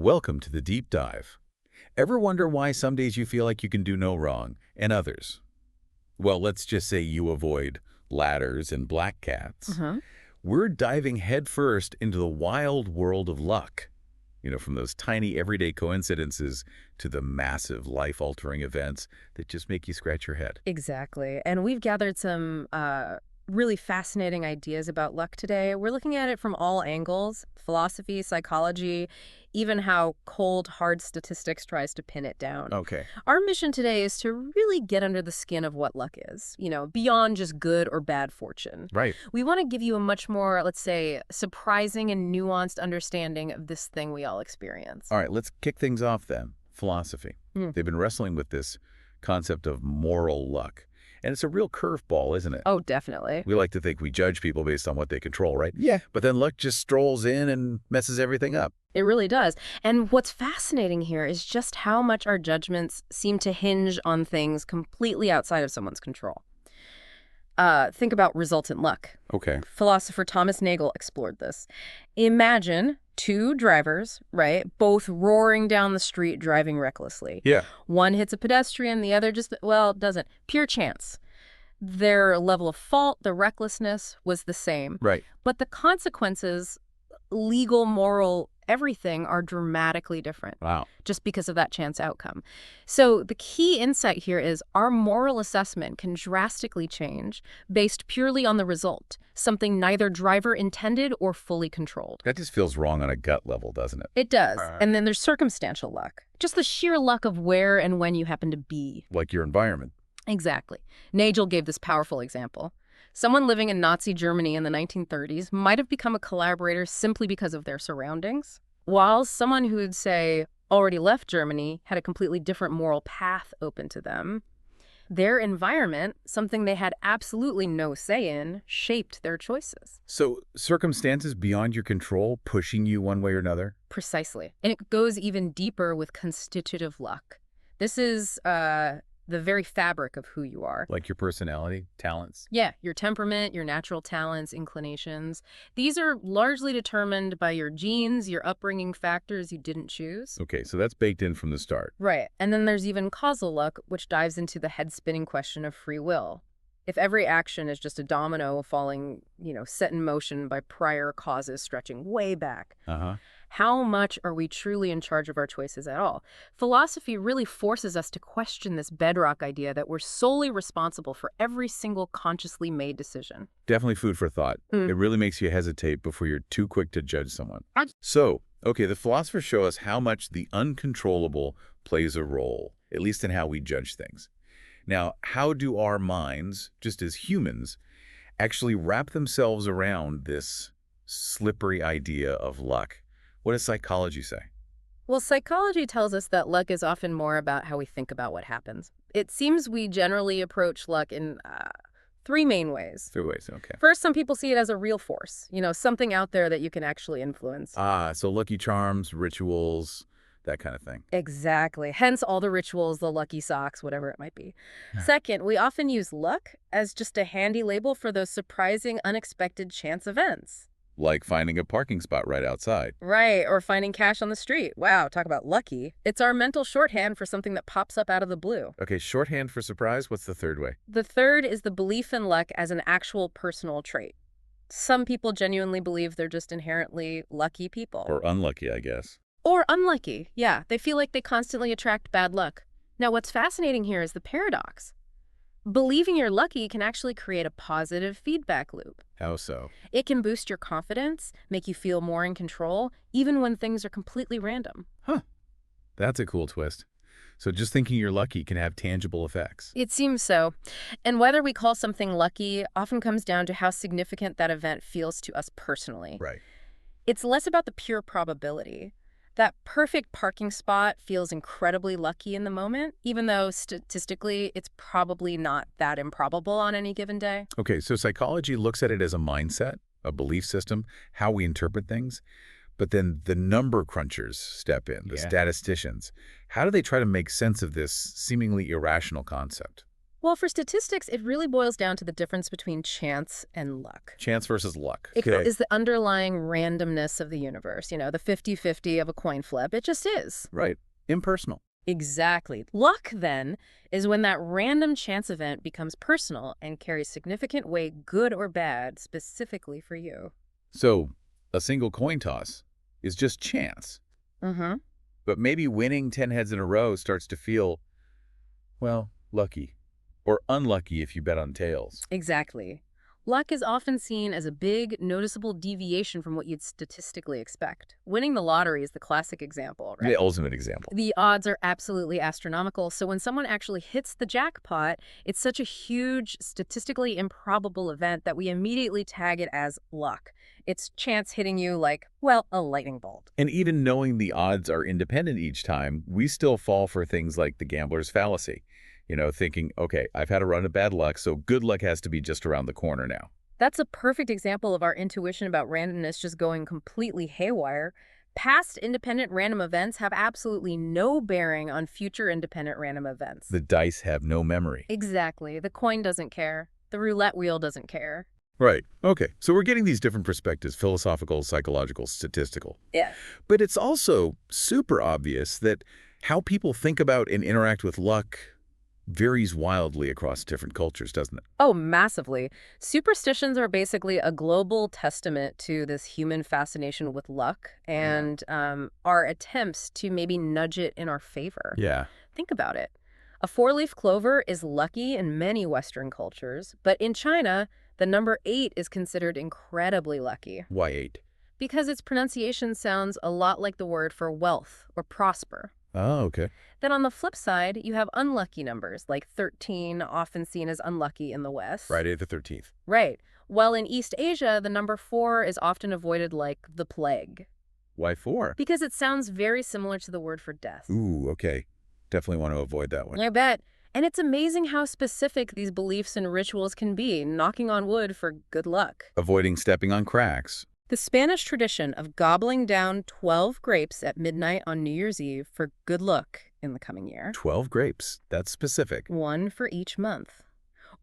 Welcome to the deep dive. Ever wonder why some days you feel like you can do no wrong and others? Well, let's just say you avoid ladders and black cats. We're diving headfirst into the wild world of luck. From those tiny everyday coincidences to the massive life-altering events that just make you scratch your head. Exactly. And we've gathered some really fascinating ideas about luck today. We're looking at it from all angles: philosophy, psychology, even how cold, hard statistics tries to pin it down. Okay. Our mission today is to really get under the skin of what luck is, beyond just good or bad fortune. Right. We want to give you a much more, let's say, surprising and nuanced understanding of this thing we all experience. All right, let's kick things off then. Philosophy. They've been wrestling with this concept of moral luck. And it's a real curveball, isn't it? Oh, definitely. We like to think we judge people based on what they control, right? Yeah. But then luck just strolls in and messes everything up. It really does. And what's fascinating here is just how much our judgments seem to hinge on things completely outside of someone's control. Think about resultant luck. Okay. Philosopher Thomas Nagel explored this. Imagine two drivers, right, both roaring down the street driving recklessly. Yeah. One hits a pedestrian, the other just, doesn't. Pure chance. Their level of fault, the recklessness was the same. Right. But the consequences, legal, moral, everything, are dramatically different. Wow. Just because of that chance outcome. So the key insight here is our moral assessment can drastically change based purely on the result, something neither driver intended or fully controlled. That just feels wrong on a gut level, doesn't it? It does. And then there's circumstantial luck, just the sheer luck of where and when you happen to be. Like your environment. Exactly. Nagel gave this powerful example. Someone living in Nazi Germany in the 1930s might have become a collaborator simply because of their surroundings, while someone who would, say, already left Germany had a completely different moral path open to them. Their environment, something they had absolutely no say in, shaped their choices. So circumstances beyond your control pushing you one way or another? Precisely. And it goes even deeper with constitutive luck. This is the very fabric of who you are. Like your personality, talents? Yeah, your temperament, your natural talents, inclinations. These are largely determined by your genes, your upbringing factors you didn't choose. Okay, so that's baked in from the start. Right. And then there's even causal luck, which dives into the head-spinning question of free will. If every action is just a domino falling, set in motion by prior causes stretching way back, how much are we truly in charge of our choices at all? Philosophy really forces us to question this bedrock idea that we're solely responsible for every single consciously made decision. Definitely food for thought. It really makes you hesitate before you're too quick to judge someone. So, okay, the philosophers show us how much the uncontrollable plays a role, at least in how we judge things. Now, how do our minds, just as humans, actually wrap themselves around this slippery idea of luck? What does psychology say? Well, psychology tells us that luck is often more about how we think about what happens. It seems we generally approach luck in three main ways. Three ways, okay. First, some people see it as a real force, something out there that you can actually influence. So lucky charms, rituals, that kind of thing. Exactly. Hence all the rituals, the lucky socks, whatever it might be. Second, we often use luck as just a handy label for those surprising, unexpected chance events. Like finding a parking spot right outside. Right, or finding cash on the street. Wow, talk about lucky. It's our mental shorthand for something that pops up out of the blue. Okay, shorthand for surprise. What's the third way? The third is the belief in luck as an actual personal trait. Some people genuinely believe they're just inherently lucky people. Or unlucky, I guess. Or unlucky, yeah. They feel like they constantly attract bad luck. Now, what's fascinating here is the paradox. Believing you're lucky can actually create a positive feedback loop. How so? It can boost your confidence, make you feel more in control, even when things are completely random. Huh. That's a cool twist. So just thinking you're lucky can have tangible effects. It seems so. And whether we call something lucky often comes down to how significant that event feels to us personally. Right. It's less about the pure probability. That perfect parking spot feels incredibly lucky in the moment, even though statistically it's probably not that improbable on any given day. Okay, so psychology looks at it as a mindset, a belief system, how we interpret things. But then the number crunchers step in, the statisticians. How do they try to make sense of this seemingly irrational concept? Well, for statistics, it really boils down to the difference between chance and luck. Chance versus luck. It Okay. is the underlying randomness of the universe, the 50-50 of a coin flip. It just is. Right. Impersonal. Exactly. Luck, then, is when that random chance event becomes personal and carries significant weight, good or bad, specifically for you. So, a single coin toss is just chance. Mm-hmm. But maybe winning 10 heads in a row starts to feel, well, lucky. Or unlucky if you bet on tails. Exactly. Luck is often seen as a big, noticeable deviation from what you'd statistically expect. Winning the lottery is the classic example, right? The ultimate example. The odds are absolutely astronomical, so when someone actually hits the jackpot, it's such a huge, statistically improbable event that we immediately tag it as luck. It's chance hitting you like, well, a lightning bolt. And even knowing the odds are independent each time, we still fall for things like the gambler's fallacy. Thinking, okay, I've had a run of bad luck, so good luck has to be just around the corner now. That's a perfect example of our intuition about randomness just going completely haywire. Past independent random events have absolutely no bearing on future independent random events. The dice have no memory. Exactly. The coin doesn't care. The roulette wheel doesn't care. Right. Okay. So we're getting these different perspectives, philosophical, psychological, statistical. Yeah. But it's also super obvious that how people think about and interact with luck varies wildly across different cultures, doesn't it? Oh, massively. Superstitions are basically a global testament to this human fascination with luck and our attempts to maybe nudge it in our favor. Yeah. Think about it. A four-leaf clover is lucky in many Western cultures, but in China, the number 8 is considered incredibly lucky. Why 8? Because its pronunciation sounds a lot like the word for wealth or prosper. Oh, okay. Then on the flip side, you have unlucky numbers, like 13, often seen as unlucky in the West. Friday the 13th. Right. While in East Asia, the number 4 is often avoided like the plague. Why 4? Because it sounds very similar to the word for death. Ooh, okay. Definitely want to avoid that one. I bet. And it's amazing how specific these beliefs and rituals can be, knocking on wood for good luck. Avoiding stepping on cracks. The Spanish tradition of gobbling down 12 grapes at midnight on New Year's Eve for good luck in the coming year. 12 grapes. That's specific. One for each month.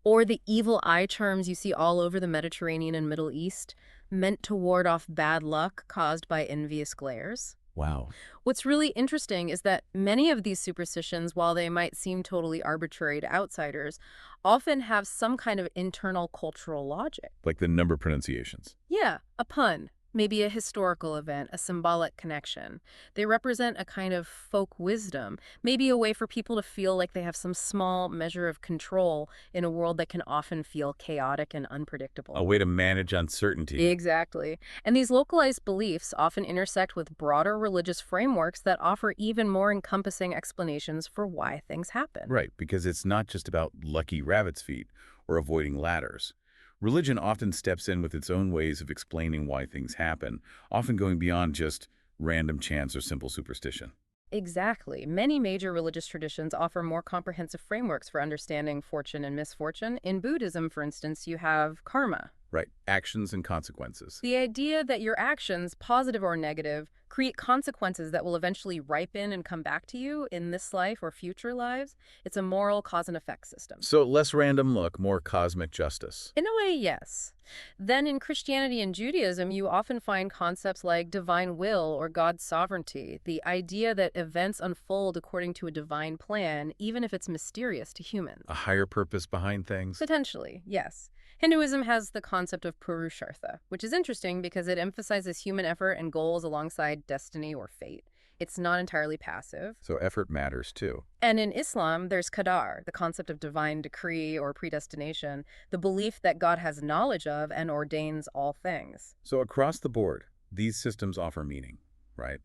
Or the evil eye charms you see all over the Mediterranean and Middle East, meant to ward off bad luck caused by envious glares. Wow. What's really interesting is that many of these superstitions, while they might seem totally arbitrary to outsiders, often have some kind of internal cultural logic. Like the number pronunciations. Yeah, a pun, maybe a historical event, a symbolic connection. They represent a kind of folk wisdom, maybe a way for people to feel like they have some small measure of control in a world that can often feel chaotic and unpredictable. A way to manage uncertainty. Exactly. And these localized beliefs often intersect with broader religious frameworks that offer even more encompassing explanations for why things happen. Right, because it's not just about lucky rabbit's feet or avoiding ladders. Religion often steps in with its own ways of explaining why things happen, often going beyond just random chance or simple superstition. Exactly. Many major religious traditions offer more comprehensive frameworks for understanding fortune and misfortune. In Buddhism, for instance, you have karma. Right, actions and consequences. The idea that your actions, positive or negative, create consequences that will eventually ripen and come back to you in this life or future lives. It's a moral cause and effect system. So less random luck, more cosmic justice. In a way, yes. Then in Christianity and Judaism, you often find concepts like divine will or God's sovereignty, the idea that events unfold according to a divine plan, even if it's mysterious to humans. A higher purpose behind things. Potentially, yes. Hinduism has the concept of Purushartha, which is interesting because it emphasizes human effort and goals alongside destiny or fate. It's not entirely passive. So effort matters too. And in Islam, there's Qadar, the concept of divine decree or predestination, the belief that God has knowledge of and ordains all things. So across the board, these systems offer meaning, right?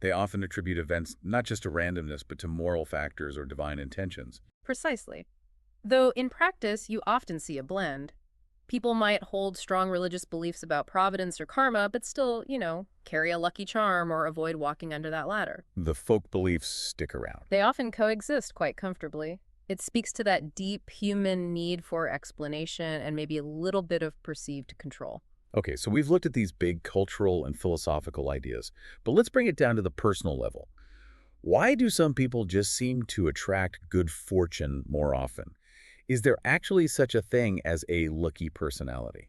They often attribute events not just to randomness, but to moral factors or divine intentions. Precisely. Though in practice, you often see a blend. People might hold strong religious beliefs about providence or karma, but still, carry a lucky charm or avoid walking under that ladder. The folk beliefs stick around. They often coexist quite comfortably. It speaks to that deep human need for explanation and maybe a little bit of perceived control. Okay, so we've looked at these big cultural and philosophical ideas, but let's bring it down to the personal level. Why do some people just seem to attract good fortune more often? Is there actually such a thing as a lucky personality?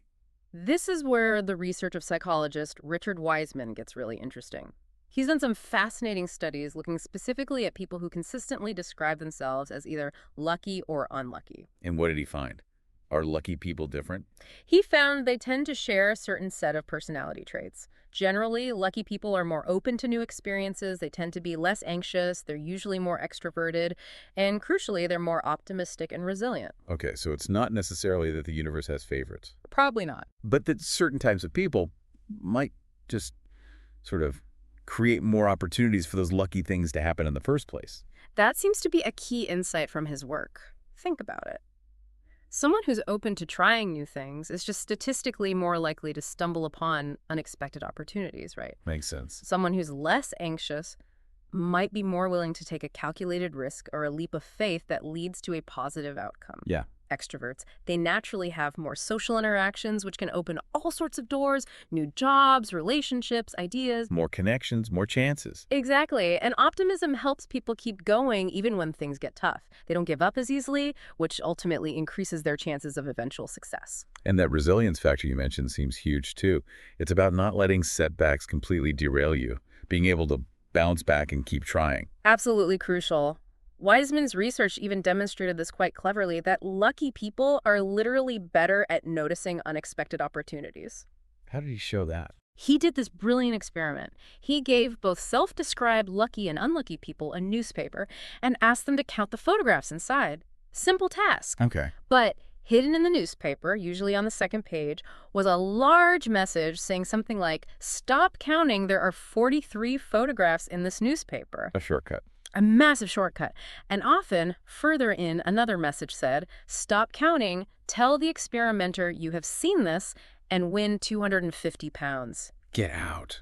This is where the research of psychologist Richard Wiseman gets really interesting. He's done some fascinating studies looking specifically at people who consistently describe themselves as either lucky or unlucky. And what did he find? Are lucky people different? He found they tend to share a certain set of personality traits. Generally, lucky people are more open to new experiences, they tend to be less anxious, they're usually more extroverted, and crucially, they're more optimistic and resilient. Okay, so it's not necessarily that the universe has favorites, Probably not. but that certain types of people might just sort of create more opportunities for those lucky things to happen in the first place. That seems to be a key insight from his work. Think about it. Someone who's open to trying new things is just statistically more likely to stumble upon unexpected opportunities, right? Makes sense. Someone who's less anxious might be more willing to take a calculated risk or a leap of faith that leads to a positive outcome. Yeah. Extroverts, they naturally have more social interactions, which can open all sorts of doors, new jobs, relationships, ideas. More connections, more chances. Exactly. And optimism helps people keep going even when things get tough. They don't give up as easily, which ultimately increases their chances of eventual success. And that resilience factor you mentioned seems huge too. It's about not letting setbacks completely derail you, being able to bounce back and keep trying. Absolutely crucial. Wiseman's research even demonstrated this quite cleverly, that lucky people are literally better at noticing unexpected opportunities. How did he show that? He did this brilliant experiment. He gave both self-described lucky and unlucky people a newspaper and asked them to count the photographs inside. Simple task. Okay. But hidden in the newspaper, usually on the second page, was a large message saying something like, "Stop counting, there are 43 photographs in this newspaper." A shortcut. A massive shortcut. And often, further in, another message said, "Stop counting, tell the experimenter you have seen this, and win 250 pounds. Get out.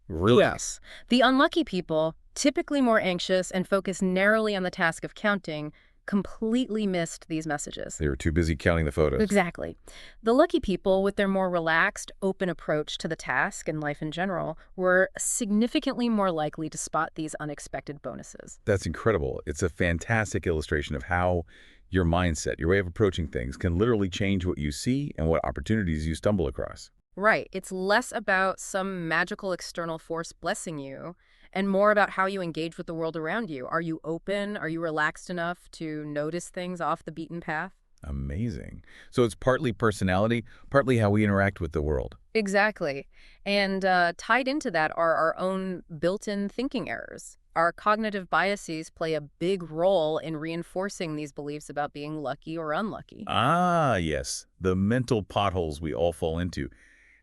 Really? Yes. The unlucky people, typically more anxious and focused narrowly on the task of counting, completely missed these messages. They were too busy counting the photos. Exactly. The lucky people, with their more relaxed, open approach to the task and life in general, were significantly more likely to spot these unexpected bonuses. That's incredible. It's a fantastic illustration of how your mindset, your way of approaching things, can literally change what you see and what opportunities you stumble across. Right. It's less about some magical external force blessing you and more about how you engage with the world around you. Are you open? Are you relaxed enough to notice things off the beaten path? Amazing. So it's partly personality, partly how we interact with the world. Exactly. And tied into that are our own built-in thinking errors. Our cognitive biases play a big role in reinforcing these beliefs about being lucky or unlucky. Ah, yes. The mental potholes we all fall into.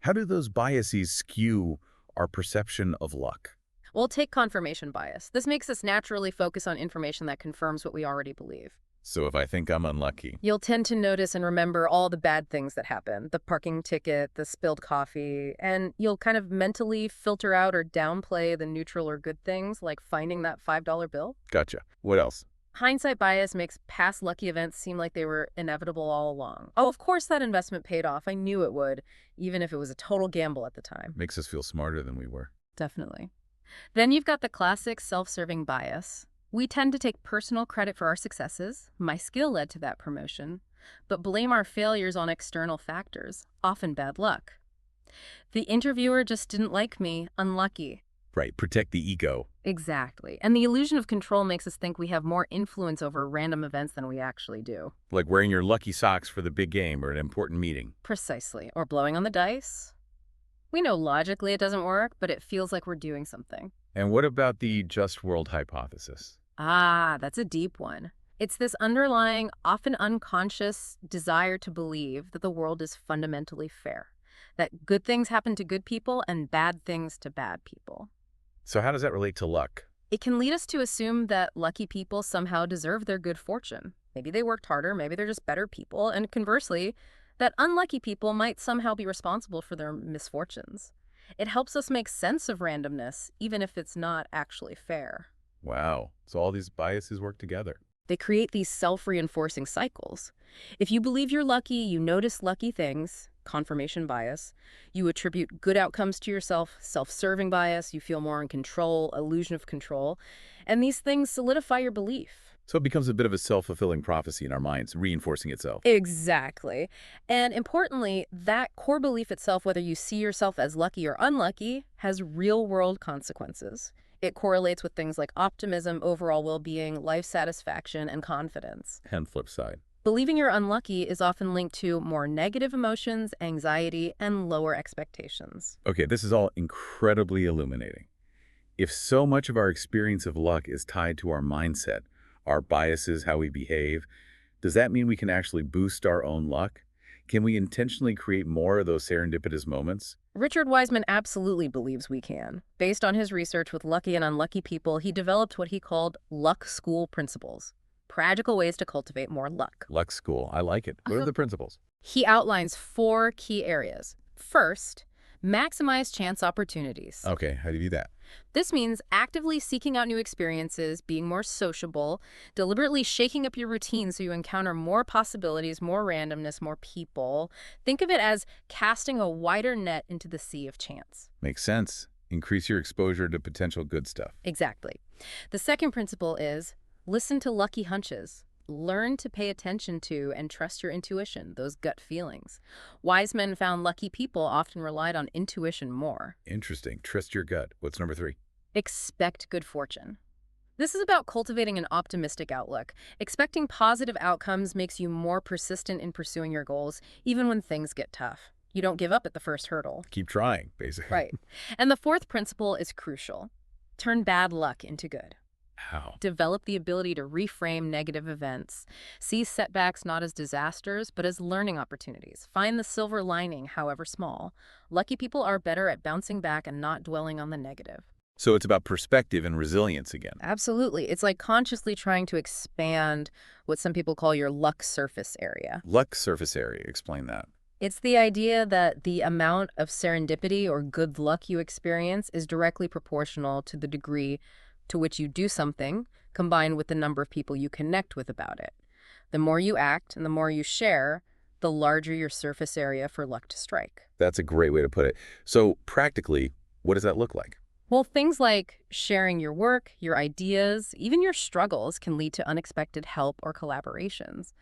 How do those biases skew our perception of luck? Well, take confirmation bias. This makes us naturally focus on information that confirms what we already believe. So if I think I'm unlucky, You'll tend to notice and remember all the bad things that happen, the parking ticket, the spilled coffee, and you'll kind of mentally filter out or downplay the neutral or good things, like finding that $5 bill. gotcha. What else? Hindsight bias makes past lucky events seem like they were inevitable all along. Oh, of course that investment paid off. I knew it would, even if it was a total gamble at the time. Makes us feel smarter than we were. Definitely. Then you've got the classic self-serving bias. We tend to take personal credit for our successes. My skill led to that promotion, but blame our failures on external factors, often bad luck. The interviewer just didn't like me, unlucky. Right, protect the ego. Exactly. And the illusion of control makes us think we have more influence over random events than we actually do. Like wearing your lucky socks for the big game or an important meeting. Precisely. Or blowing on the dice. We know logically it doesn't work, but it feels like we're doing something. And what about the just world hypothesis? Ah, that's a deep one. It's this underlying, often unconscious desire to believe that the world is fundamentally fair, that good things happen to good people and bad things to bad people. So how does that relate to luck? It can lead us to assume that lucky people somehow deserve their good fortune. Maybe they worked harder, maybe they're just better people, and conversely, that unlucky people might somehow be responsible for their misfortunes. It helps us make sense of randomness, even if it's not actually fair. Wow. So all these biases work together. They create these self-reinforcing cycles. If you believe you're lucky, you notice lucky things. confirmation bias. You attribute good outcomes to yourself, self-serving bias. You feel more in control, illusion of control. And these things solidify your belief. So it becomes a bit of a self-fulfilling prophecy in our minds, reinforcing itself. Exactly. And importantly, that core belief itself, whether you see yourself as lucky or unlucky, has real-world consequences. It correlates with things like optimism, overall well-being, life satisfaction, and confidence. And flip side. Believing you're unlucky is often linked to more negative emotions, anxiety, and lower expectations. Okay, this is all incredibly illuminating. If so much of our experience of luck is tied to our mindset, our biases, how we behave, does that mean we can actually boost our own luck? Can we intentionally create more of those serendipitous moments? Richard Wiseman absolutely believes we can. Based on his research with lucky and unlucky people, he developed what he called luck school principles, practical ways to cultivate more luck. Luck school. I like it. What are the principles? He outlines 4 key areas. First, maximize chance opportunities. Okay, how do you do that? This means actively seeking out new experiences, being more sociable, deliberately shaking up your routine so you encounter more possibilities, more randomness, more people. Think of it as casting a wider net into the sea of chance. Makes sense. Increase your exposure to potential good stuff. Exactly. The second principle is listen to lucky hunches. Learn to pay attention to and trust your intuition, those gut feelings. Wise men found lucky people often relied on intuition more. Interesting. Trust your gut. What's number 3? Expect good fortune. This is about cultivating an optimistic outlook. Expecting positive outcomes makes you more persistent in pursuing your goals, even when things get tough. You don't give up at the first hurdle. Keep trying, basically. Right. And the fourth principle is crucial. Turn bad luck into good. How? Develop the ability to reframe negative events. See setbacks not as disasters, but as learning opportunities. Find the silver lining, however small. Lucky people are better at bouncing back and not dwelling on the negative. So it's about perspective and resilience again. Absolutely. It's like consciously trying to expand what some people call your luck surface area. Luck surface area. Explain that. It's the idea that the amount of serendipity or good luck you experience is directly proportional to the degree to which you do something, combined with the number of people you connect with about it. The more you act and the more you share, the larger your surface area for luck to strike. That's a great way to put it. So practically, what does that look like? Well, things like sharing your work, your ideas, even your struggles can lead to unexpected help or collaborations.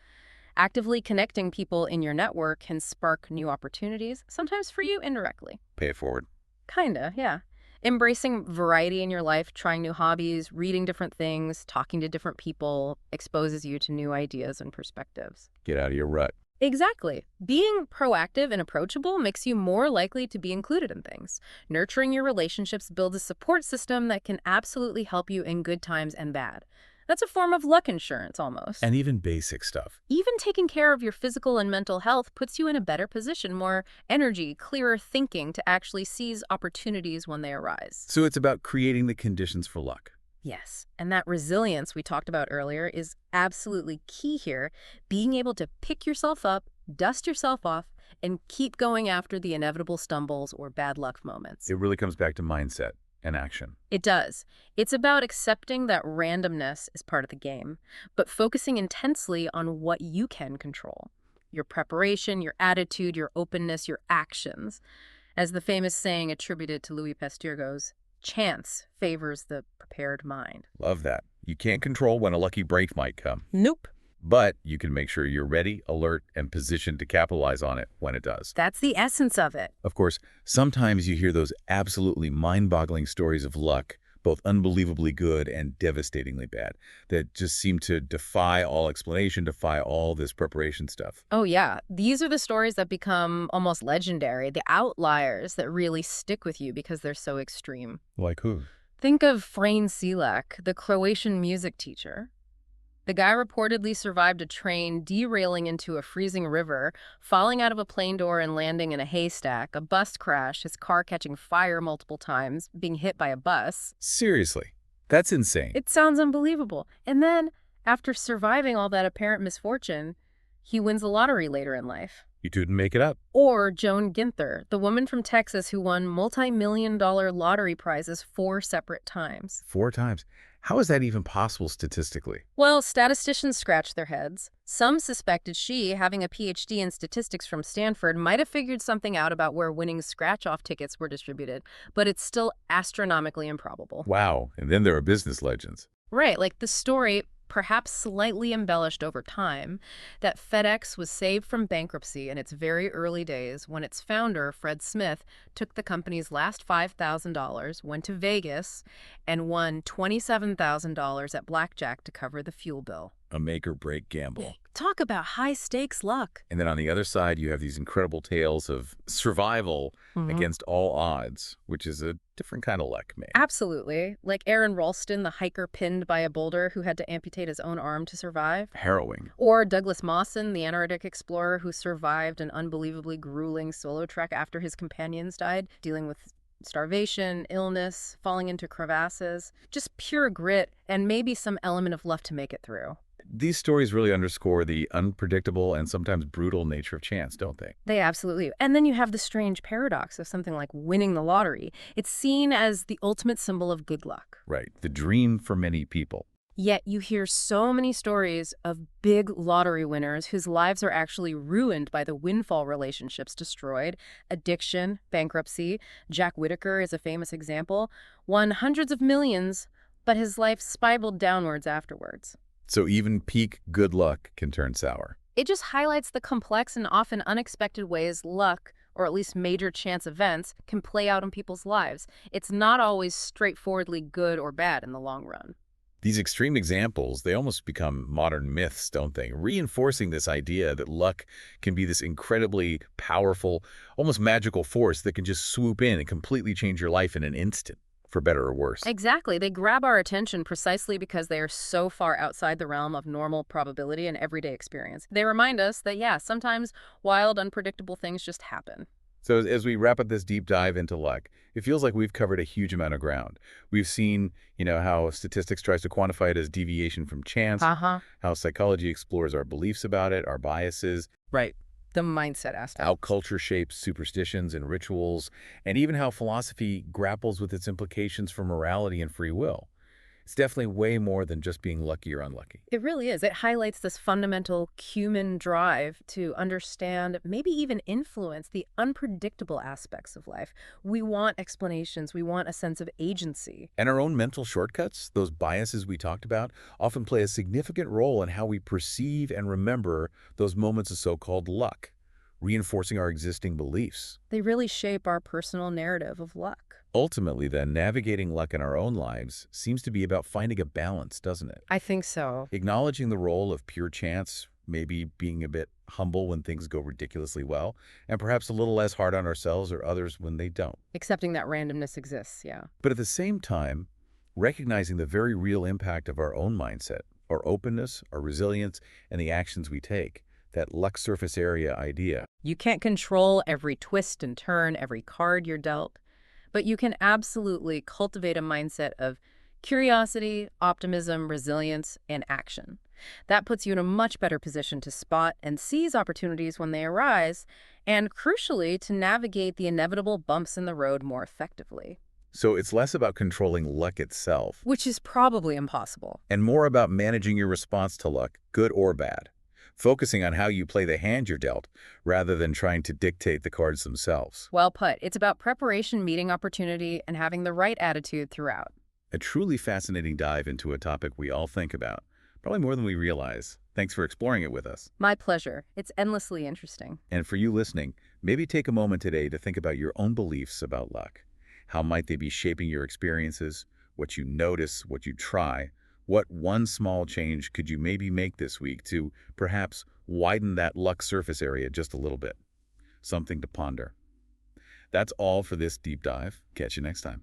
Actively connecting people in your network can spark new opportunities, sometimes for you indirectly. Pay it forward. Kinda, yeah. Embracing variety in your life, trying new hobbies, reading different things, talking to different people, exposes you to new ideas and perspectives. Get out of your rut. Exactly. Being proactive and approachable makes you more likely to be included in things. Nurturing your relationships builds a support system that can absolutely help you in good times and bad. That's a form of luck insurance, almost. And even basic stuff. Even taking care of your physical and mental health puts you in a better position, more energy, clearer thinking to actually seize opportunities when they arise. So it's about creating the conditions for luck. Yes, and that resilience we talked about earlier is absolutely key here. Being able to pick yourself up, dust yourself off, and keep going after the inevitable stumbles or bad luck moments. It really comes back to mindset and action. It does. It's about accepting that randomness is part of the game, but focusing intensely on what you can control. Your preparation, your attitude, your openness, your actions. As the famous saying attributed to Louis Pasteur goes, chance favors the prepared mind. Love that. You can't control when a lucky break might come. Nope. But you can make sure you're ready, alert, and positioned to capitalize on it when it does. That's the essence of it. Of course, sometimes you hear those absolutely mind-boggling stories of luck, both unbelievably good and devastatingly bad, that just seem to defy all explanation, defy all this preparation stuff. Oh, yeah. These are the stories that become almost legendary, the outliers that really stick with you because they're so extreme. Like who? Think of Frane Selak, the Croatian music teacher. The guy reportedly survived a train derailing into a freezing river, falling out of a plane door and landing in a haystack, a bus crash, his car catching fire multiple times, being hit by a bus. Seriously, that's insane. It sounds unbelievable. And then, after surviving all that apparent misfortune, he wins the lottery later in life. You didn't make it up. Or Joan Ginther, the woman from Texas who won multi-million-dollar lottery prizes 4 separate times. 4 times. How is that even possible statistically? Well, statisticians scratched their heads. Some suspected she, having a PhD in statistics from Stanford, might have figured something out about where winning scratch-off tickets were distributed, but it's still astronomically improbable. Wow. And then there are business legends. Right, like the story, perhaps slightly embellished over time, that FedEx was saved from bankruptcy in its very early days when its founder, Fred Smith, took the company's last $5,000, went to Vegas, and won $27,000 at blackjack to cover the fuel bill. A make-or-break gamble. Talk about high-stakes luck. And then on the other side, you have these incredible tales of survival against all odds, which is a different kind of luck, maybe. Absolutely. Like Aaron Ralston, the hiker pinned by a boulder who had to amputate his own arm to survive. Harrowing. Or Douglas Mawson, the Antarctic explorer who survived an unbelievably grueling solo trek after his companions died, dealing with starvation, illness, falling into crevasses. Just pure grit and maybe some element of luck to make it through. These stories really underscore the unpredictable and sometimes brutal nature of chance, don't they? They absolutely do. And then you have the strange paradox of something like winning the lottery. It's seen as the ultimate symbol of good luck. Right. The dream for many people. Yet you hear so many stories of big lottery winners whose lives are actually ruined by the windfall relationships destroyed, addiction, bankruptcy. Jack Whitaker is a famous example. Won hundreds of millions, but his life spiraled downwards afterwards. So even peak good luck can turn sour. It just highlights the complex and often unexpected ways luck, or at least major chance events, can play out in people's lives. It's not always straightforwardly good or bad in the long run. These extreme examples, they almost become modern myths, don't they? Reinforcing this idea that luck can be this incredibly powerful, almost magical force that can just swoop in and completely change your life in an instant, for better or worse. Exactly. They grab our attention precisely because they are so far outside the realm of normal probability and everyday experience. They remind us that, yeah, sometimes wild, unpredictable things just happen. So as we wrap up this deep dive into luck, it feels like we've covered a huge amount of ground. We've seen, how statistics tries to quantify it as deviation from chance, how psychology explores our beliefs about it, our biases. Right. The mindset aspect. How culture shapes superstitions and rituals, and even how philosophy grapples with its implications for morality and free will. It's definitely way more than just being lucky or unlucky. It really is. It highlights this fundamental human drive to understand, maybe even influence the unpredictable aspects of life. We want explanations. We want a sense of agency. And our own mental shortcuts, those biases we talked about, often play a significant role in how we perceive and remember those moments of so-called luck, reinforcing our existing beliefs. They really shape our personal narrative of luck. Ultimately, then, navigating luck in our own lives seems to be about finding a balance, doesn't it? I think so. Acknowledging the role of pure chance, maybe being a bit humble when things go ridiculously well, and perhaps a little less hard on ourselves or others when they don't. Accepting that randomness exists, yeah. But at the same time, recognizing the very real impact of our own mindset, our openness, our resilience, and the actions we take. That luck surface area idea. You can't control every twist and turn, every card you're dealt. But you can absolutely cultivate a mindset of curiosity, optimism, resilience, and action. That puts you in a much better position to spot and seize opportunities when they arise, and crucially, to navigate the inevitable bumps in the road more effectively. So it's less about controlling luck itself. Which is probably impossible. And more about managing your response to luck, good or bad. Focusing on how you play the hand you're dealt, rather than trying to dictate the cards themselves. Well put. It's about preparation, meeting opportunity, and having the right attitude throughout. A truly fascinating dive into a topic we all think about, probably more than we realize. Thanks for exploring it with us. My pleasure. It's endlessly interesting. And for you listening, maybe take a moment today to think about your own beliefs about luck. How might they be shaping your experiences, what you notice, what you try? What one small change could you maybe make this week to perhaps widen that luck surface area just a little bit? Something to ponder. That's all for this deep dive. Catch you next time.